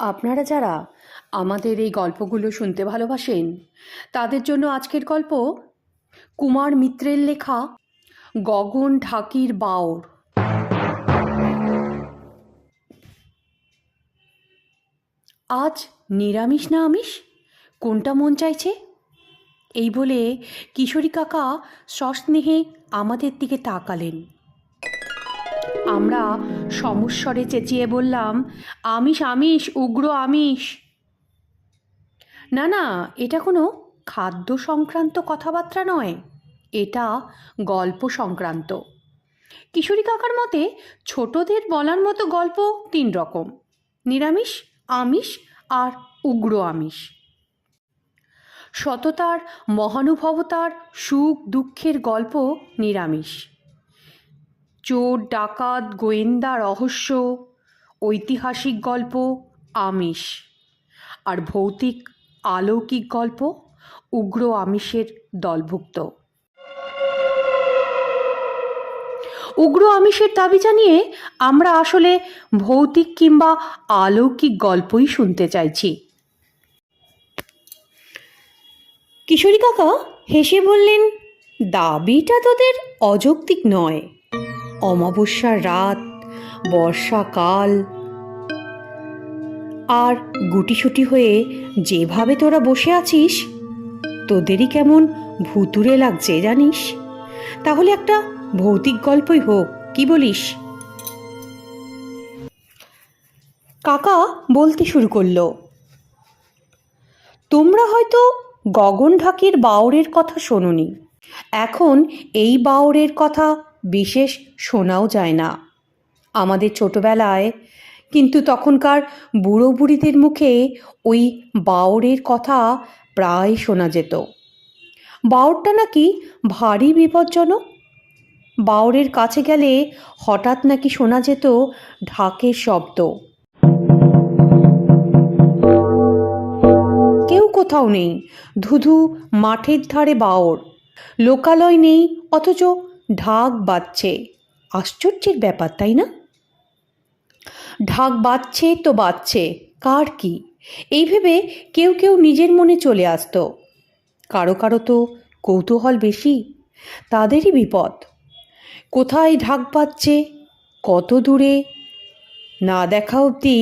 আপনারা যারা আমাদের এই গল্পগুলো শুনতে ভালোবাসেন তাদের জন্য আজকের গল্প কুমার মিত্রের লেখা গগন ঢাকির বাওড়। আজ নিরামিষ না আমিষ, কোনটা মন চাইছে? এই বলে কিশোরী কাকা সস্নেহে আমাদের দিকে তাকালেন। আমরা সমস্বরে চেঁচিয়ে বললাম, আমিষ আমিষ, উগ্র আমিষ। না না, এটা কোনো খাদ্য সংক্রান্ত কথাবার্তা নয়, এটা গল্প সংক্রান্ত। কিশোরী কাকার মতে ছোটদের বলার মতো গল্প তিন রকম: নিরামিষ, আমিষ আর উগ্র আমিষ। সততার, মহানুভবতার, সুখ দুঃখের গল্প নিরামিষ। চোর ডাকাত গোয়েন্দা রহস্য ঐতিহাসিক গল্প আমিষ। আর ভৌতিক অলৌকিক গল্প উগ্র আমিষের দলভুক্ত। উগ্র আমিষের দাবি জানিয়ে আমরা আসলে ভৌতিক কিংবা অলৌকিক গল্পই শুনতে চাইছি। কিশোরী কাকা হেসে বললেন, দাবিটা তোদের অযৌক্তিক নয়। অমাবস্যার রাত, বর্ষাকাল, আর গুটিসুটি হয়ে যেভাবে তোরা বসে আছিস, তোদেরই কেমন ভুতুড়ে লাগছে জানিস। তাহলে একটা ভৌতিক গল্পই হোক, কি বলিস? কাকা বলতে শুরু করলো, তোমরা হয়তো গগন ঢাকির বাওড়ের কথা শোনোনি। এখন এই বাওড়ের কথা বিশেষ শোনাও যায় না আমাদের ছোটবেলায়, কিন্তু তখনকার বুড়ো বুড়িদের মুখে ওই বাওড়ের কথা প্রায় শোনা যেত। বাওড়টা নাকি ভারী বিপজ্জনক। বাওড়ের কাছে গেলে হঠাৎ নাকি শোনা যেত ঢাকের শব্দ। কেউ কোথাও নেই, ধুধু মাঠের ধারে বাওড়। লোকালয় নেই, অথচ ঢাক বাজছে। আশ্চর্যের ব্যাপার, তাই না? ঢাক বাজছে তো বাজছে, কার কি? এই ভেবে কেউ কেউ নিজের মনে চলে আসতো। কারো কারো তো কৌতূহল বেশি, তাদেরই বিপদ। কোথায় ঢাক বাজছে, কত দূরে, না দেখা অবধি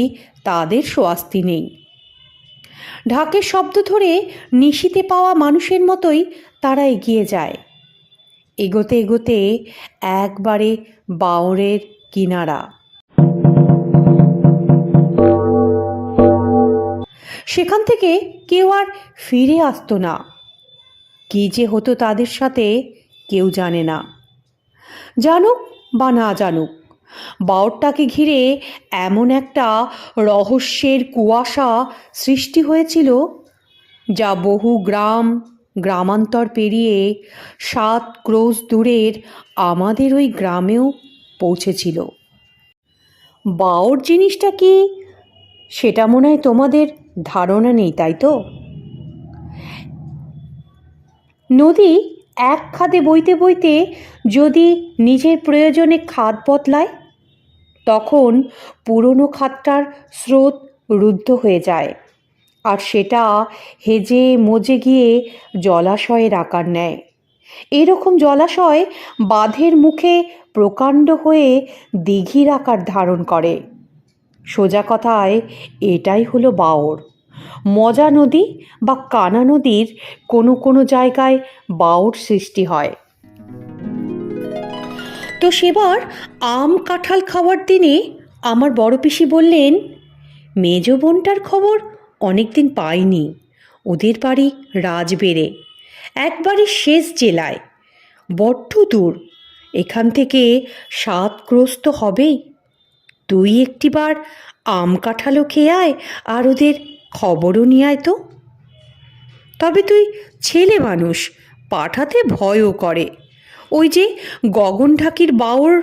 তাদের স্বস্তি নেই। ঢাকের শব্দ ধরে নিশিতে পাওয়া মানুষের মতোই তারা এগিয়ে যায়। এগোতে এগোতে একবারে বাওড়ের কিনারা। সেখান থেকে কেউ আর ফিরে আসতো না। কী যে হতো তাদের সাথে কেউ জানে না। জানুক বা না জানুক, বাওড়টাকে ঘিরে এমন একটা রহস্যের কুয়াশা সৃষ্টি হয়েছিল যা বহু গ্রাম গ্রামান্তর পেরিয়ে 7 ক্রোশ দূরের আমাদের ওই গ্রামেও পৌঁছেছিল। বাওড় জিনিসটা কি সেটা মনে হয় তোমাদের ধারণা নেই, তাই তো? নদী এক খাদে বইতে বইতে যদি নিজের প্রয়োজনে খাদ বদলায়, তখন পুরনো খাদটার স্রোত রুদ্ধ হয়ে যায়, আর সেটা হেজে মজে গিয়ে জলাশয়ের আকার নেয়। এরকম জলাশয় বাঁধের মুখে প্রকাণ্ড হয়ে দিঘির আকার ধারণ করে। সোজা কথায় এটাই হলো বাওড়। মজা নদী বা কানা নদীর কোনো কোনো জায়গায় বাওড় সৃষ্টি হয়। তো সেবার আম কাঁঠাল খাওয়ার দিনে আমার বড় পিসি বললেন, মেজ বোনটার খবর অনেকদিন পাইনি। ওদের বাড়ি রাজবেড়ে, একবারই শেষ জেলায়, বড্ড দূর। এখান থেকে 7 ক্রোশ তো হবেই। তুই একটিবার আম কাঁঠালও খেয়ে আয়, আর ওদের খবরও নিয়ে আয় তো। তবে তুই ছেলে মানুষ, পাঠাতে ভয়ও করে। ওই যে গগন ঢাকির বাওড়,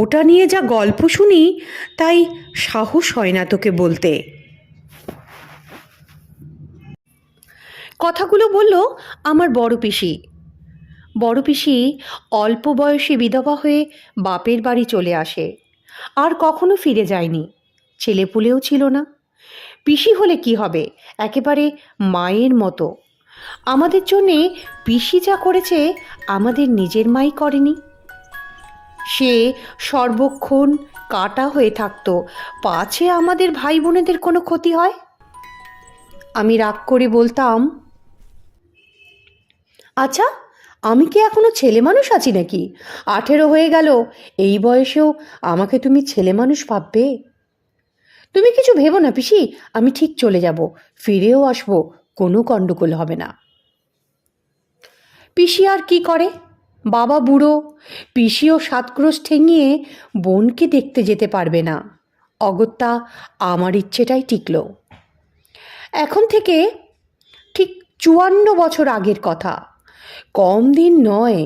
ওটা নিয়ে যা গল্প শুনি, তাই সাহস হয় না তোকে বলতে। কথাগুলো বলল আমার বড় পিসি। বড় পিসি অল্প বয়সে বিধবা হয়ে বাপের বাড়ি চলে আসে, আর কখনো ফিরে যায়নি। ছেলেপুলেও ছিল না। পিসি হলে কি হবে, একেবারে মায়ের মতো। আমাদের জন্যে পিসি যা করেছে আমাদের নিজের মাই করেনি। সে সর্বক্ষণ কাটা হয়ে থাকতো, পাছে আমাদের ভাই বোনেদের কোনো ক্ষতি হয়। আমি রাগ করে বলতাম, আচ্ছা আমি কি এখনো ছেলে মানুষ আছি নাকি? 18 হয়ে গেল, এই বয়সেও আমাকে তুমি ছেলে মানুষ ভাববে? তুমি কিছু ভেবো না পিসি, আমি ঠিক চলে যাব, ফিরেও আসবো, কোনো গণ্ডগোল হবে না। পিসি আর কি করে, বাবা বুড়ো, পিসিও 7 ক্রোশ ঠেঙিয়ে বোনকে দেখতে যেতে পারবে না। অগত্যা আমার ইচ্ছেটাই টিকল। এখন থেকে ঠিক 54 বছর আগের কথা, কম দিন নয়।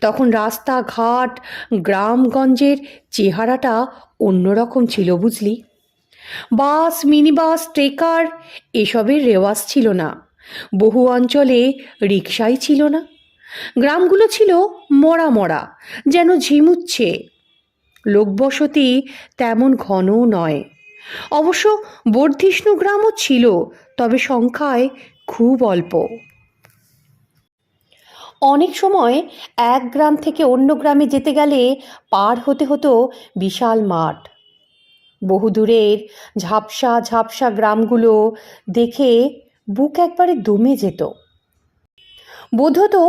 তখন রাস্তাঘাট, গ্রামগঞ্জের চেহারাটা অন্যরকম ছিল বুঝলি। বাস, মিনি বাস, ট্রেকার এসবের রেওয়াজ ছিল না। বহু অঞ্চলে রিকশাই ছিল না। গ্রামগুলো ছিল মরা মরা, যেন ঝিমুচ্ছে। লোকবসতি তেমন ঘনও নয়। অবশ্য বর্ধিষ্ণু গ্রামও ছিল, তবে সংখ্যায় খুব অল্প। অনেক সময় এক গ্রাম থেকে অন্য গ্রামে যেতে গেলে পার হতে হতো বিশাল মাঠ। বহুদূরের ঝাপসা ঝাপসা গ্রামগুলো দেখে বুক একবারে দমে যেত। বোধ হতো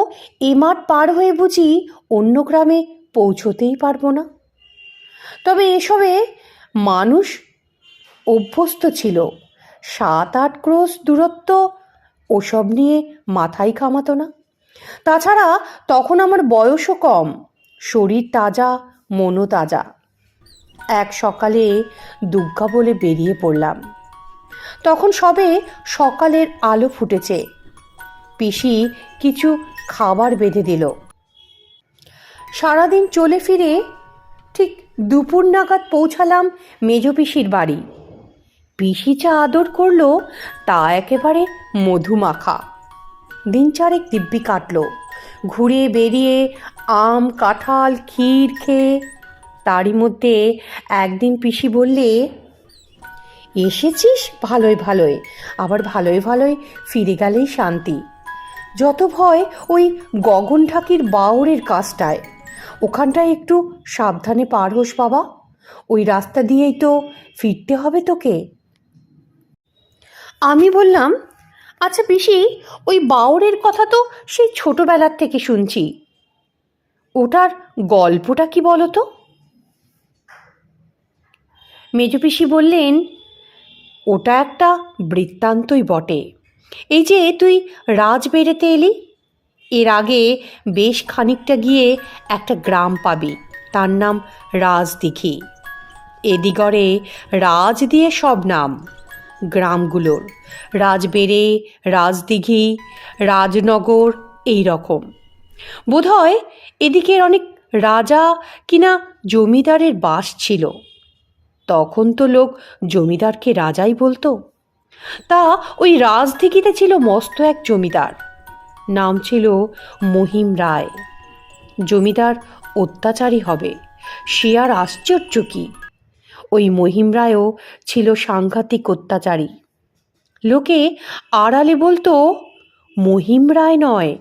এ মাঠ পার হয়ে বুঝি অন্য গ্রামে পৌঁছতেই পারবো না। তবে এসবে মানুষ অভ্যস্ত ছিল। 7-8 ক্রোশ দূরত্ব ওসব নিয়ে মাথাই ঘামাতো না। তাছাড়া তখন আমার বয়সও কম, শরীর তাজা, মনও তাজা। এক সকালে দুগ্গা বলে বেরিয়ে পড়লাম। তখন সবে সকালের আলো ফুটেছে। পিসি কিছু খাবার বেঁধে দিল। সারাদিন চলে ফিরে ঠিক দুপুর নাগাদ পৌঁছালাম মেজ পিসির বাড়ি। পিসি যা আদর করলো তা একেবারে মধুমাখা। দিন 4 দিব্যি কাটল, ঘুরে বেরিয়ে, আম কাঁঠাল ক্ষীর খেয়ে। তারই মধ্যে একদিন পিসি বললে, এসেছিস ভালোই ভালোই, আবার ভালোই ভালোই ফিরে গেলেই শান্তি। যত ভয় ওই গগন ঢাকির বাওরের কাজটায়, ওখানটায় একটু সাবধানে পার হোস বাবা, ওই রাস্তা দিয়েই তো ফিরতে হবে তোকে। আমি বললাম, আচ্ছা পিসি, ওই বাওরের কথা তো সেই ছোটবেলার থেকে শুনছি, ওটার গল্পটা কি বলো তো? মেজ পিসি বললেন, ওটা একটা বৃত্তান্তই বটে। এই যে তুই রাজবেড়েতে এলি, এর আগে বেশ খানিকটা গিয়ে একটা গ্রাম পাবি, তার নাম রাজদিঘি। এদিগরে রাজ দিয়ে সব নাম গ্রামগুলোর, রাজবেড়ে, রাজদিঘি, রাজনগর, এই রকম। বোধহয় এদিকের অনেক রাজা কিনা জমিদারের বাস ছিল। তখন তো লোক জমিদারকে রাজাই বলতো। তা ওই রাজদিঘিতে ছিল মস্ত এক জমিদার, নাম ছিল মহিম রায়। জমিদার অত্যাচারী হবে, সে আর আশ্চর্য কি। ওই মহিম রায়ও ছিল সাংঘাতিক অত্যাচারী। লোকে আড়ালে বলতো মহিম রায় নয়,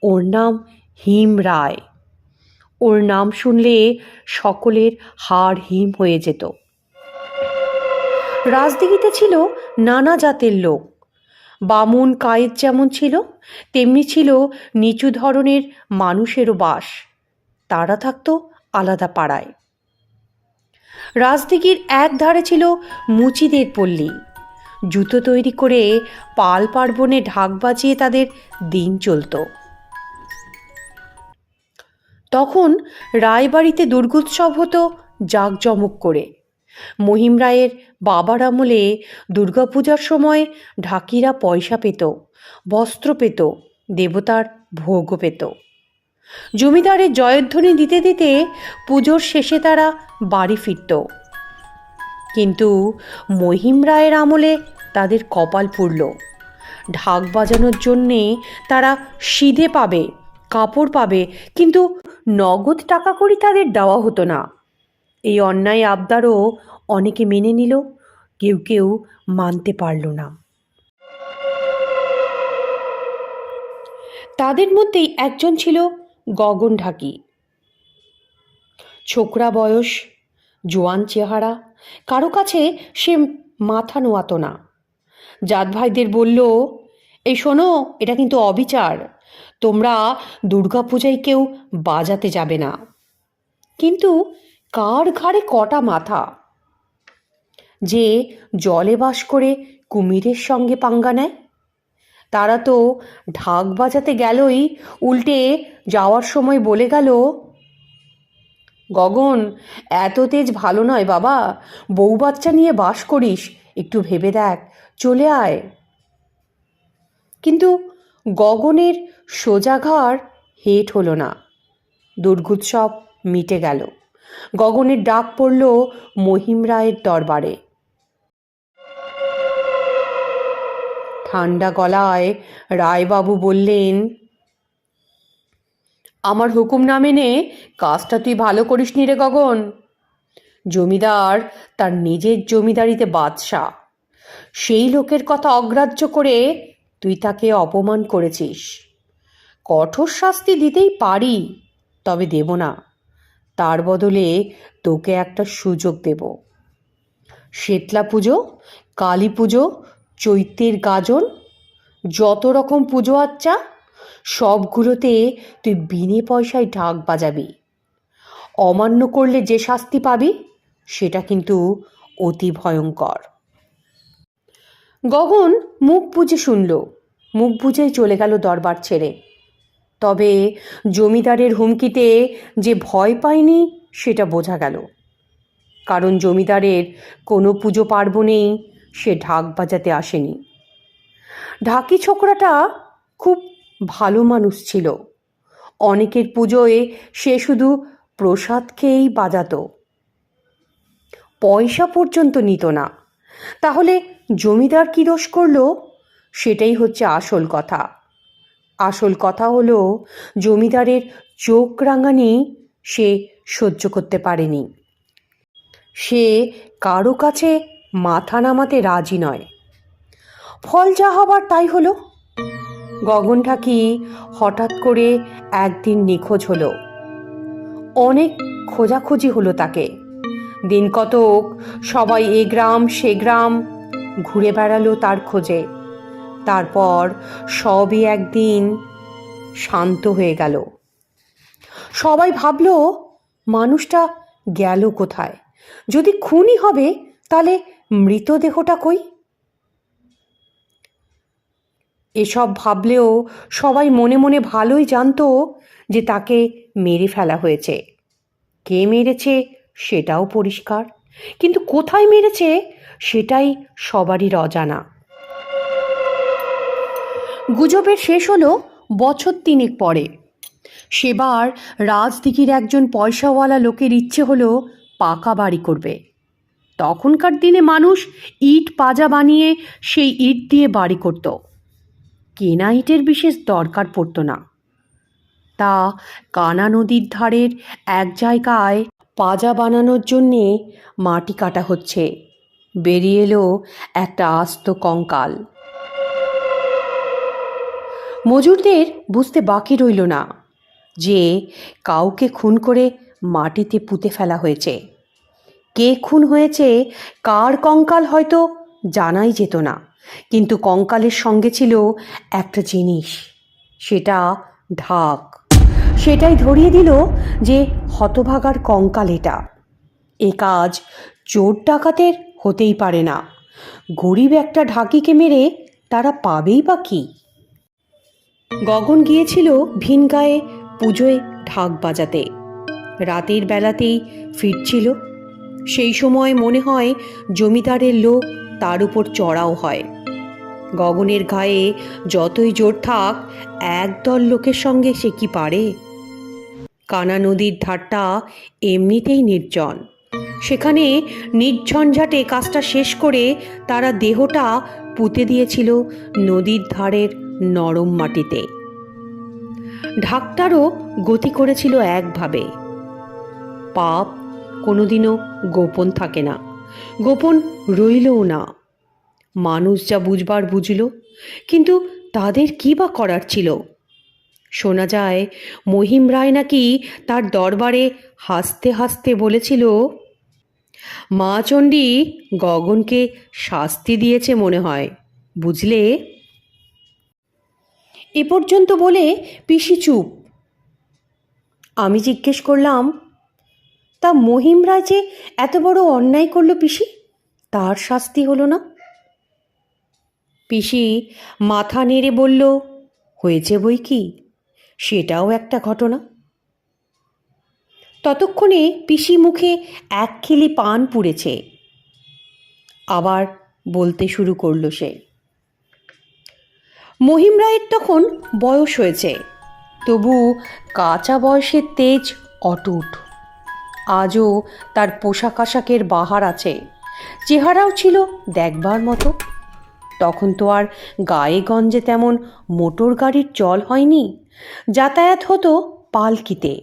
ওর নাম হিম রায়। ওর নাম শুনলে সকলের হাড় হিম হয়ে যেত। রাজদিঘিতে ছিল নানা জাতের লোক। বামুন কায়েত যেমন ছিল, তেমনি ছিল নিচু ধরনের মানুষেরও বাস। তারা থাকতো আলাদা পাড়ায়। রাজদিঘির এক ধারে ছিল মুচিদের পল্লী। জুতো তৈরি করে পাল পার্বণে ঢাক বাজিয়ে তাদের দিন চলত। তখন রায়বাড়িতে দুর্গোৎসব হতো জাঁকজমক করে। মহিম রায়ের বাবার আমলে দুর্গাপূজার সময় ঢাকিরা পয়সা পেত, বস্ত্র পেত, দেবতার ভোগও পেত। জমিদারের জয়ধ্বনি দিতে দিতে পুজোর শেষে তারা বাড়ি ফিরত। কিন্তু মহিম রায়ের আমলে তাদের কপাল পুড়ল। ঢাক বাজানোর জন্যে তারা সিধে পাবে, কাপড় পাবে, কিন্তু নগদ টাকা কড়ি তাদের দেওয়া হতো না। এই অন্যায় আবদারও অনেকে মেনে নিল, কেউ কেউ মানতে পারল না। তাদের মধ্যেই একজন ছিল গগন ঢাকি। ছোকরা বয়স, জোয়ান চেহারা, কারো কাছে সে মাথা নোয়াতো না। জাত ভাইদের বলল, এই শোনো, এটা কিন্তু অবিচার, তোমরা দুর্গাপূজায় কেউ বাজাতে যাবে না। কিন্তু কার ঘাড়ে কটা মাথা যে জলে বাস করে কুমিরের সঙ্গে পাঙ্গা নেয়? তারা তো ঢাক বাজাতে গেলই, উল্টে যাওয়ার সময় বলে গেল, গগন, এত তেজ ভালো নয় বাবা, বউ বাচ্চা নিয়ে বাস করিস, একটু ভেবে দেখ, চলে আয়। কিন্তু গগনের সোজা ঘাড় হেট হলো না। দুর্গোৎসব মিটে গেল। গগনের ডাক পড়ল মহিম রায়ের দরবারে। ঠান্ডা গলায় রায়বাবু বললেন, আমার হুকুম না মেনে কাজটা তুই ভালো করিসনি রে গগন। জমিদার তার নিজের জমিদারিতে বাদশা, সেই লোকের কথা অগ্রাহ্য করে তুই তাকে অপমান করেছিস। কঠোর শাস্তি দিতেই পারি, তবে দেব না, তার বদলে তোকে একটা সুযোগ দেব। শেতলা পুজো, কালী পুজো, চৈত্রের গাজন, যত রকম পুজো আচ্চা সবগুলোতে তুই বিনে পয়সায় ঢাক বাজাবি। অমান্য করলে যে শাস্তি পাবি সেটা কিন্তু অতি ভয়ঙ্কর। গগন মুখ বুজে শুনল, মুখ বুজেই চলে গেল দরবার ছেড়ে। তবে জমিদারের হুমকিতে যে ভয় পায়নি সেটা বোঝা গেল, কারণ জমিদারের কোনো পুজো পার্বণেই সে ঢাক বাজাতে আসেনি। ঢাকি ছোকরাটা খুব ভালো মানুষ ছিল। অনেকের পুজোয় সে শুধু প্রসাদ খেয়েই বাজাতো, পয়সা পর্যন্ত নিত না। তাহলে জমিদার কি দোষ করলো? সেটাই হচ্ছে আসল কথা। আসল কথা হলো, জমিদারের চোখ রাঙানি সে সহ্য করতে পারেনি। সে কারো কাছে মাথা নামাতে রাজি নয়। ফল যা হবার তাই হলো। গগন ঢাকি হঠাৎ করে একদিন নিখোঁজ হলো। অনেক খোঁজাখুঁজি হলো তাকে। দিন কতক সবাই এ গ্রাম সে গ্রাম ঘুরে বেড়ালো তার খোঁজে। তারপর সবই একদিন শান্ত হয়ে গেল। সবাই ভাবল, মানুষটা গেল কোথায়? যদি খুনই হবে তাহলে মৃতদেহটা কই? এসব ভাবলেও সবাই মনে মনে ভালোই জানতো যে তাকে মেরে ফেলা হয়েছে। কে মেরেছে সেটাও পরিষ্কার, কিন্তু কোথায় মেরেছে সেটাই সবারই অজানা। গুজবের শেষ হলো বছর তিনেক পরে। সেবার রাজদিঘির একজন পয়সাওয়ালা লোকের ইচ্ছে হলো পাকা বাড়ি করবে। তখনকার দিনে মানুষ ইট পাজা বানিয়ে সেই ইট দিয়ে বাড়ি করত, কেনা ইটের বিশেষ দরকার পড়তো না। তা কানা নদীর ধারের এক জায়গায় পাজা বানানোর জন্যে মাটি কাটা হচ্ছে। বেরিয়ে এলো একটা আস্ত কঙ্কাল। মজুরদের বুঝতে বাকি রইল না যে কাউকে খুন করে মাটিতে পুঁতে ফেলা হয়েছে। কে খুন হয়েছে, কার কঙ্কাল হয়তো জানাই যেত না, কিন্তু কঙ্কালের সঙ্গে ছিল একটা জিনিস, সেটা ঢাক। সেটাই ধরিয়ে দিল যে হতভাগার কঙ্কাল এটা। এ কাজ চোর ডাকাতের হতেই পারে না। গরিব একটা ঢাকিকে মেরে তারা পাবেই বা কি? গগন গিয়েছিল ভিনগাঁয়ে পুজোয় ঢাক বাজাতে। রাতের বেলাতেই ফিরছিল। সেই সময় মনে হয় জমিদারের লোক তার উপর চড়াও হয়। গগনের গায়ে যতই জোর থাক, একদল লোকের সঙ্গে সে কি পারে? কানা নদীর ধারটা এমনিতেই নির্জন। সেখানে নির্ঝঞ্ঝাটে কাজটা শেষ করে তারা দেহটা পুঁতে দিয়েছিল নদীর ধারের নরম মাটিতে। ঢাকটারও গতি করেছিল একভাবে। পাপ কোনোদিনও গোপন থাকে না, গোপন রইলও না। মানুষ যা বুঝবার বুঝল, কিন্তু তাদের কি বা করার ছিল? শোনা যায় মহিম রায় নাকি তার দরবারে হাসতে হাসতে বলেছিল, মা চণ্ডী গগনকে শাস্তি দিয়েছে মনে হয়, বুঝলে? এ পর্যন্ত বলে পিসি চুপ। আমি জিজ্ঞেস করলাম, তা মহিম রায় যে এত বড় অন্যায় করল পিসি, তার শাস্তি হলো না? পিসি মাথা নেড়ে বলল, হয়েছে বই কি, সেটাও একটা ঘটনা। ততক্ষণে পিসি মুখে এক খিলি পান পুড়েছে। আবার বলতে শুরু করলো সে। মহিম রায়ের তখন বয়স হয়েছে, তবু কাঁচা বয়সের তেজ অটুট। আজও তার পোশাক আশাকের বাহার আছে, চেহারাও ছিল দেখবার মতো। তখন তো আর গায়ে গঞ্জে তেমন মোটর গাড়ির চল হয়নি, যাতায়াত হতো পালকিতে।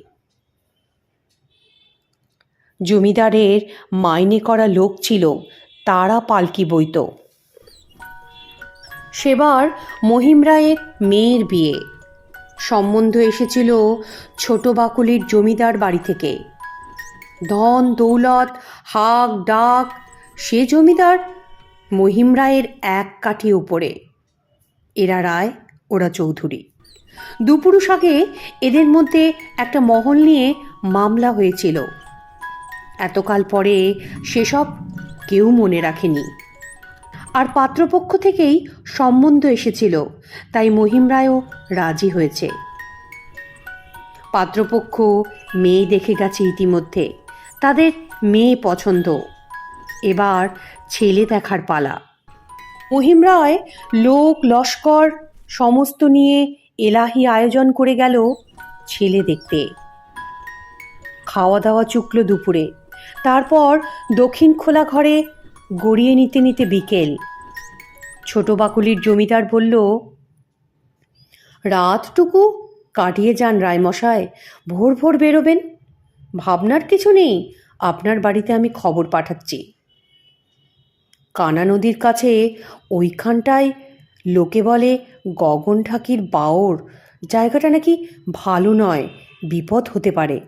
জমিদারের মাইনে করা লোক ছিল, তারা পালকি বইত। সেবার মহিম রায়ের মেয়ের বিয়ে। সম্বন্ধ এসেছিল ছোট বাকুলির জমিদার বাড়ি থেকে। ধন দৌলত হাক ডাক, সে জমিদার মহিম রায়ের এক কাঠি উপরে। এরা রায়, ওরা চৌধুরী। দুপুরুষ আগে এদের মধ্যে একটা মহল নিয়ে মামলা হয়েছিল। এতকাল পরে সেসব কেউ মনে রাখেনি। আর পাত্রপক্ষ থেকেই সম্বন্ধ এসেছিল, তাই মহিম রায়ও রাজি হয়েছে। পাত্রপক্ষ মেয়ে দেখে গেছে ইতিমধ্যে, তাদের মেয়ে পছন্দ। এবার ছেলে দেখার পালা। মহিম রায় লোক লস্কর সমস্ত নিয়ে এলাহি আয়োজন করে গেল ছেলে দেখতে। খাওয়া দাওয়া চুকলো দুপুরে, তারপর দক্ষিণ খোলা ঘরে গড়িয়ে নিতে নিতে বিকেল। ছোট বাকুলির জমিদার বলল, রাতটুকু কাটিয়ে যান রায়মশাই, ভোর ভোর বেরোবেন। ভাবনার কিছু নেই, আপনার বাড়িতে আমি খবর পাঠাচ্ছি। কানা নদীর কাছে ওইখানটায় লোকে বলে গগন ঢাকির বাওর, জায়গাটা নাকি ভালো নয়, বিপদ হতে পারে।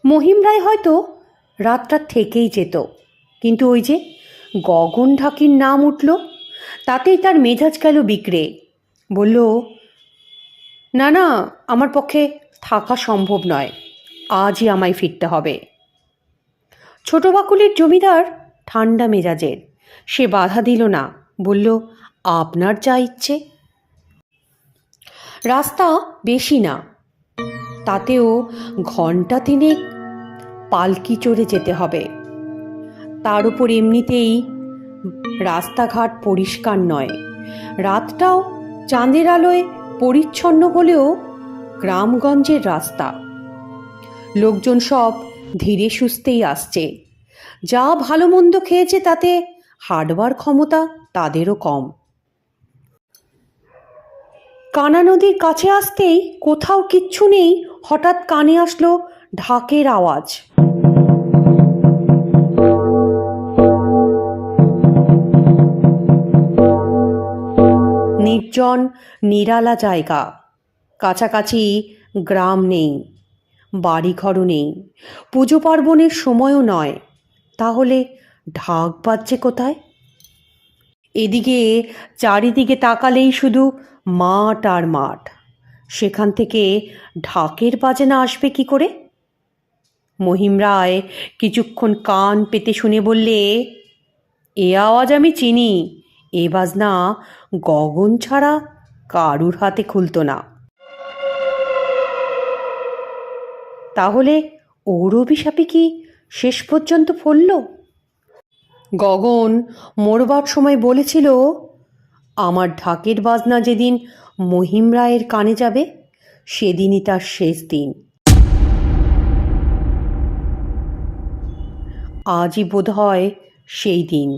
মহিম রায় হয়তো রাতটা থেকেই যেত, কিন্তু ওই যে গগন ঢাকির নাম উঠল, তাতেই তার মেজাজ গেল বিগড়ে। বলল, না না, আমার পক্ষে থাকা সম্ভব নয়, আজই আমায় ফিরতে হবে। ছোট বাকুলির জমিদার ঠান্ডা মেজাজের, সে বাধা দিল না, বলল, আপনার যা ইচ্ছে। রাস্তা বেশি না, তাতেও ঘণ্টা তিনেক পালকি চড়ে যেতে হবে। তার উপর এমনিতেই রাস্তাঘাট পরিষ্কার নয়। রাতটাও চাঁদের আলোয় পরিচ্ছন্ন হলেও গ্রামগঞ্জের রাস্তা। লোকজন সব ধীরে সুস্থেই আসছে। যা ভালো মন্দ খেয়েছে তাতে হাঁটবার ক্ষমতা তাদেরও কম। কানা নদীর কাছে আসতেই কোথাও কিচ্ছু নেই, হঠাৎ কানে আসলো ঢাকের আওয়াজ। নির্জন নিরালা জায়গা, কাছাকাছি গ্রাম নেই, বাড়িঘরও নেই, পুজো পার্বণের সময়ও নয়। তাহলে ঢাক বাজছে কোথায়? এদিকে চারিদিকে তাকালেই শুধু মাঠ আর মাঠ, সেখান থেকে ঢাকের বাজনা আসবে কি করে? মহিম রায় কিছুক্ষণ কান পেতে শুনে বললে, এ আওয়াজ আমি চিনি, এ বাজনা গগন ছাড়া কারুর হাতে খুলত না। তাহলে ওর অভিশাপে কি শেষ পর্যন্ত ফলল? গগন মরবার সময় বলেছিল, আমার ঢাকের বাজনা যেদিন মহিম রায়ের কানে যাবে, সেদিনই তার শেষ দিন। আজই বোধ হয় সেই দিন।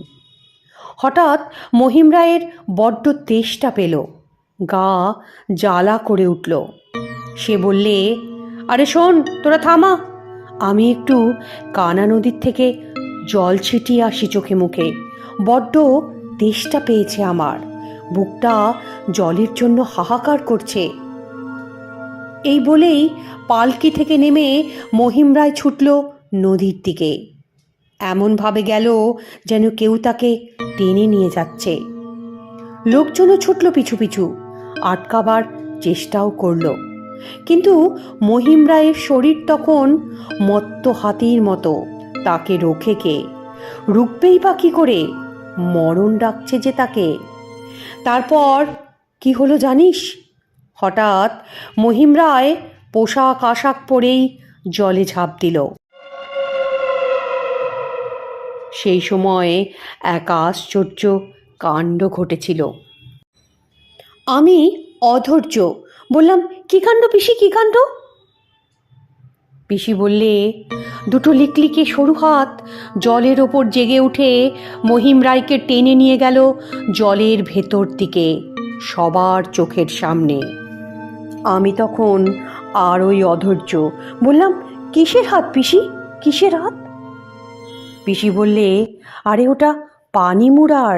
হঠাৎ মহিম রায়ের বড্ড তেষ্টা পেল, গা জ্বালা করে উঠল। সে বললে, আরে শোন, তোরা থামা, আমি একটু কানা নদীর থেকে জল ছিটিয়ে আসি চোখে মুখে। বড্ড তেষ্টা পেয়েছে আমার, বুকটা জলের জন্য হাহাকার করছে। এই বলেই পালকি থেকে নেমে মহিম রায় ছুটল নদীর দিকে। এমনভাবে গেল যেন কেউ তাকে টেনে নিয়ে যাচ্ছে। লোকজনও ছুটল পিছু পিছু, আটকাবার চেষ্টাও করল, কিন্তু মহিম রায়ের শরীর তখন মত্ত হাতির মতো। তাকে রোখে কে? রুখবেই বা কি করে? মরণ ডাকছে যে তাকে। তারপর কি হলো জানিস? হঠাৎ মহিম রায় পোশাক আশাক পরেই জলে ঝাঁপ দিল। সেই সময়ে এক আশ্চর্য কাণ্ড ঘটেছিল। আমি অধৈর্য বললাম, কি কাণ্ড পিসি, কি কাণ্ড? পিসি বললে, দুটো লিকলিকে সরু হাত জলের ওপর জেগে উঠে মহিম রায়কে টেনে নিয়ে গেল জলের ভেতর দিকে, সবার চোখের সামনে। আমি তখন আরোই অধৈর্য বললাম, কিসের হাত পিসি, কিসের হাত? পিসি বললে, আরে ওটা পানি মুড়ার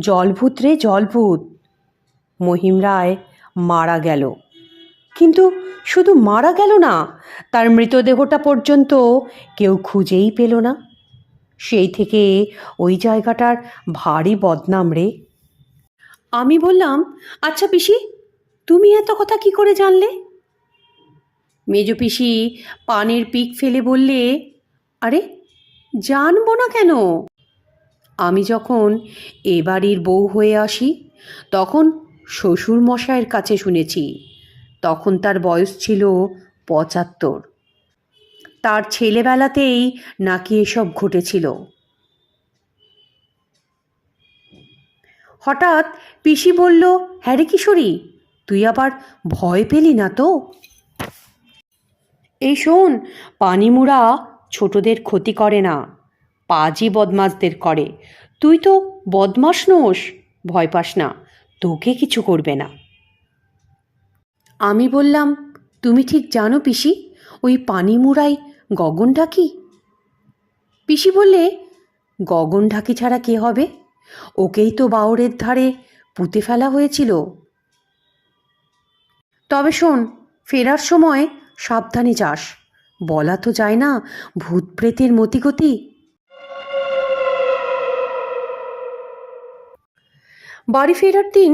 জলভূত রে, জলভূত। মহিম রায় মারা গেল, কিন্তু শুধু মারা গেল না, তার মৃতদেহটা পর্যন্ত কেউ খুঁজেই পেল না। সেই থেকে ওই জায়গাটার ভারী বদনাম রে। আমি বললাম, আচ্ছা পিসি, তুমি এত কথা কি করে জানলে? মেজ পিসি পানের পিক ফেলে বললে, আরে জানবো না কেন? আমি যখন এ বাড়ির বউ হয়ে আসি তখন শ্বশুর মশাইয়ের কাছে শুনেছি, তখন তার বয়স ছিল ৭৫। তার ছেলেবেলাতেই নাকি এসব ঘটেছিল। হঠাৎ পিসি বলল, হ্যাঁ রে কিশোরী, তুই আবার ভয় পেলি না তো? এই শোন, পানিমুড়া ছোটদের ক্ষতি করে না, পাজি বদমাশদের করে। তুই তো বদমাশ নোস, ভয় পাস না, তোকে কিছু করবে না। আমি বললাম, তুমি ঠিক জানো পিসি, ওই পানিমুড়াই গগন ঢাকি? পিসি বললে, গগন ঢাকি ছাড়া কে হবে? ওকেই তো বাওরের ধারে পুঁতে ফেলা হয়েছিল। তবে শোন, ফেরার সময় সাবধানে যাস, বলা তো যায় না ভূত প্রেতের মতিগতি। বাড়ি ফেরার দিন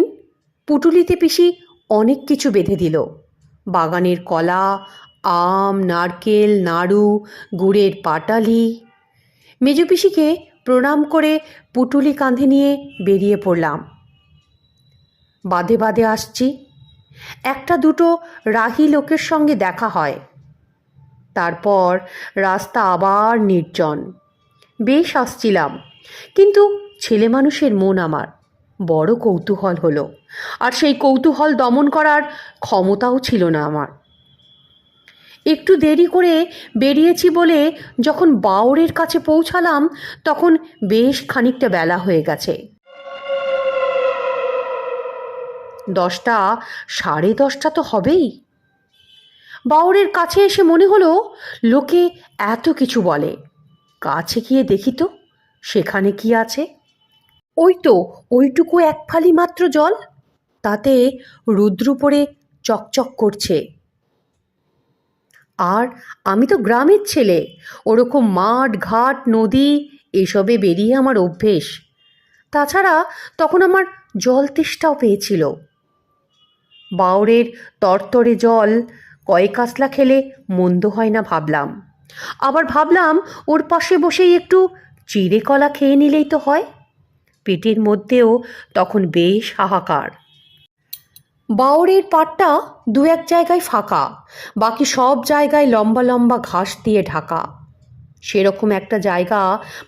পুটুলিতে পিসি অনেক কিছু বেঁধে দিল। বাগানের কলা, আম, নারকেল, নাড়ু, গুড়ের পাটালি। মেজ পিসিকে প্রণাম করে পুটুলি কাঁধে নিয়ে বেরিয়ে পড়লাম। বাদে বাদে আসছি, একটা দুটো রাহি লোকের সঙ্গে দেখা হয়। তারপর রাস্তা আবার নির্জন। বেশ আসছিলাম, কিন্তু ছেলে মানুষের মন আমার বড় কৌতূহল হলো, আর সেই কৌতূহল দমন করার ক্ষমতাও ছিল না আমার। একটু দেরি করে বেরিয়েছি বলে যখন বাওরের কাছে পৌঁছালাম তখন বেশ খানিকটা বেলা হয়ে গেছে। 10টা, 10:30 তো হবেই। বাওরের কাছে এসে মনে হলো লোকে এত কিছু বলে, কাছে গিয়ে দেখি তো সেখানে কি আছে। ওই তো ওইটুকু এক ফালি মাত্র জল, তাতে রুদ্র পড়ে চকচক করছে। আর আমি তো গ্রামের ছেলে, ওরকম মাঠ ঘাট নদী এসবে বেরিয়ে আমার অভ্যেস। তাছাড়া তখন আমার জল তেষ্টাও পেয়েছিল। বাওরের তরতরে জল কয়েক কাসলা খেলে মন্দ হয় না ভাবলাম, আবার ভাবলাম ওর পাশে বসেই একটু চিড়ে কলা খেয়ে নিলেই তো হয়। পেটের মধ্যেও তখন বেশ হাহাকার। বাওরের পাড়টা দু এক জায়গায় ফাঁকা, বাকি সব জায়গায় লম্বা লম্বা ঘাস দিয়ে ঢাকা। সেরকম একটা জায়গা,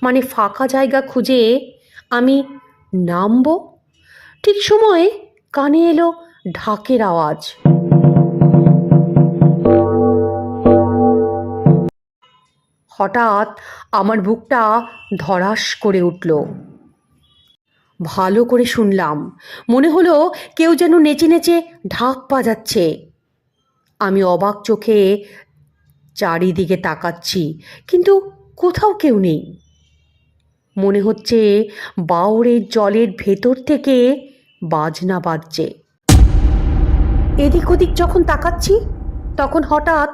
মানে ফাঁকা জায়গা খুঁজে আমি নামবো, ঠিক সময়ে কানে এলো ঢাকের আওয়াজ। হঠাৎ আমার বুকটা ধড়াস করে উঠল। ভালো করে শুনলাম, মনে হলো কেউ যেন নেচে নেচে ঢাক বাজাচ্ছে। আমি অবাক চোখে চারিদিকে তাকাচ্ছি, কিন্তু কোথাও কেউ নেই। মনে হচ্ছে বাওরের জলের ভেতর থেকে বাজনা বাজছে। এদিক ওদিক যখন তাকাচ্ছি তখন হঠাৎ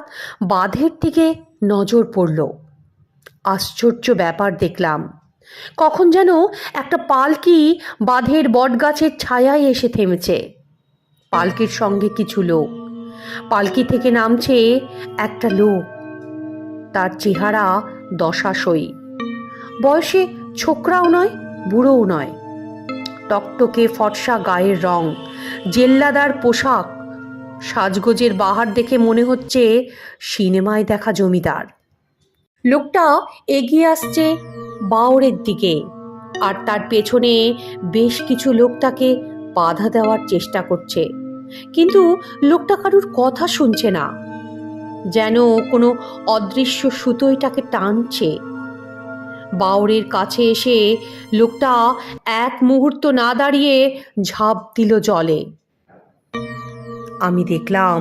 বাঁধের দিকে নজর পড়ল। আশ্চর্য ব্যাপার দেখলাম, কখন যেন একটা পালকি বাঁধের বটগাছের ছায়ায় এসে থেমেছে। পালকির সঙ্গে কিছু লোক। পালকি থেকে নামছে একটা লোক। তার চেহারা দশাসই, বয়সে ছোকরাও নয় বুড়োও নয়, টকটকে ফর্সা গায়ের রং, জেল্লাদার পোশাক, সাজগোজের বাহার দেখে মনে হচ্ছে সিনেমায় দেখা জমিদার। লোকটা এগিয়ে আসছে বাওরের দিকে, আর তার পেছনে বেশ কিছু লোক তাকে বাধা দেওয়ার চেষ্টা করছে, কিন্তু লোকটা কারুর কথা শুনছে না, যেন কোনো অদৃশ্য সুতোয় তাকে টানছে। বাওরের কাছে এসে লোকটা এক মুহূর্ত না দাঁড়িয়ে ঝাঁপ দিল জলে। আমি দেখলাম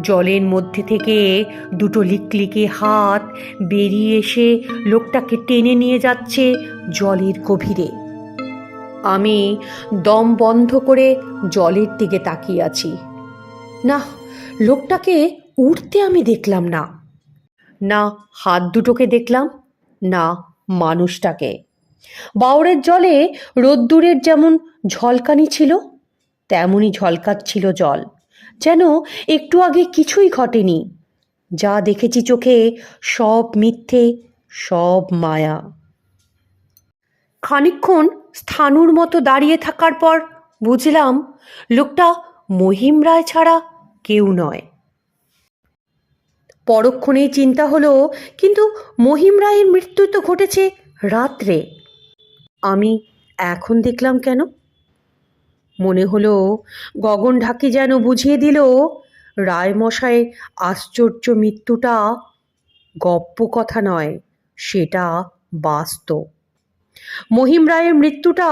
জলের মধ্যে থেকে দুটো লিকলিকে হাত বেরিয়ে এসে লোকটাকে টেনে নিয়ে যাচ্ছে জলের গভীরে। আমি দম বন্ধ করে জলের দিকে তাকিয়ে আছি। না, লোকটাকে উঠতে আমি দেখলাম না, না হাত দুটোকে দেখলাম, না মানুষটাকে। বাওরের জলে রোদ্দুরের যেমন ঝলকানি ছিল তেমনই ঝলকাচ্ছিল জল, যেন একটু আগে কিছুই ঘটেনি। যা দেখেছি চোখে সব মিথ্যে, সব মায়া। খানিকক্ষণ স্থাণুর মতো দাঁড়িয়ে থাকার পর বুঝলাম লোকটা মহিম রায় ছাড়া কেউ নয়। পরক্ষণেই চিন্তা হলো, কিন্তু মহিম রায়ের মৃত্যু তো ঘটেছে রাত্রে, আমি এখন দেখলাম কেন? মনে হলো গগন ঢাকি যেন বুঝিয়ে দিল রায়মশাই আশ্চর্য মৃত্যুটা গপ্প কথা নয়, সেটা বাস্তব। মহিম রায়ের মৃত্যুটা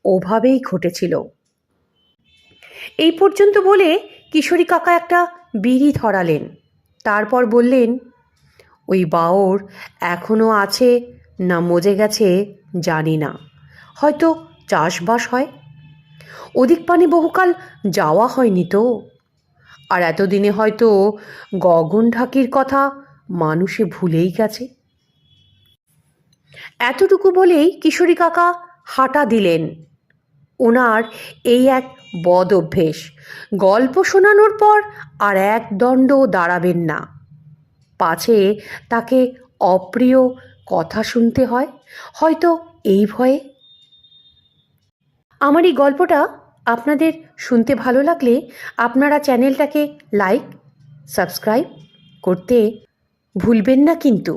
ওভাবেই ঘটেছিল। এই পর্যন্ত বলে কিশোরী কাকা একটা বিড়ি ধরালেন, তারপর বললেন, ওই বাওর এখনও আছে না মজে গেছে জানি না, হয়তো চাষবাস হয়। ওদিক পানে বহুকাল যাওয়া হয়নি তো, আর এতদিনে হয়তো গগন ঢাকির কথা মানুষে ভুলেই গেছে। এতটুকু বলেই কিশোরী কাকা হাঁটা দিলেন। ওনার এই এক বদ অভ্যেস, গল্প শোনানোর পর আর এক দণ্ডও দাঁড়াবেন না, পাছে তাকে অপ্রিয় কথা শুনতে হয়, হয়তো এই ভয়ে। আমার এই গল্পটা আপনাদের শুনতে ভালো লাগলে আপনারা চ্যানেলটাকে লাইক, সাবস্ক্রাইব করতে ভুলবেন না কিন্তু।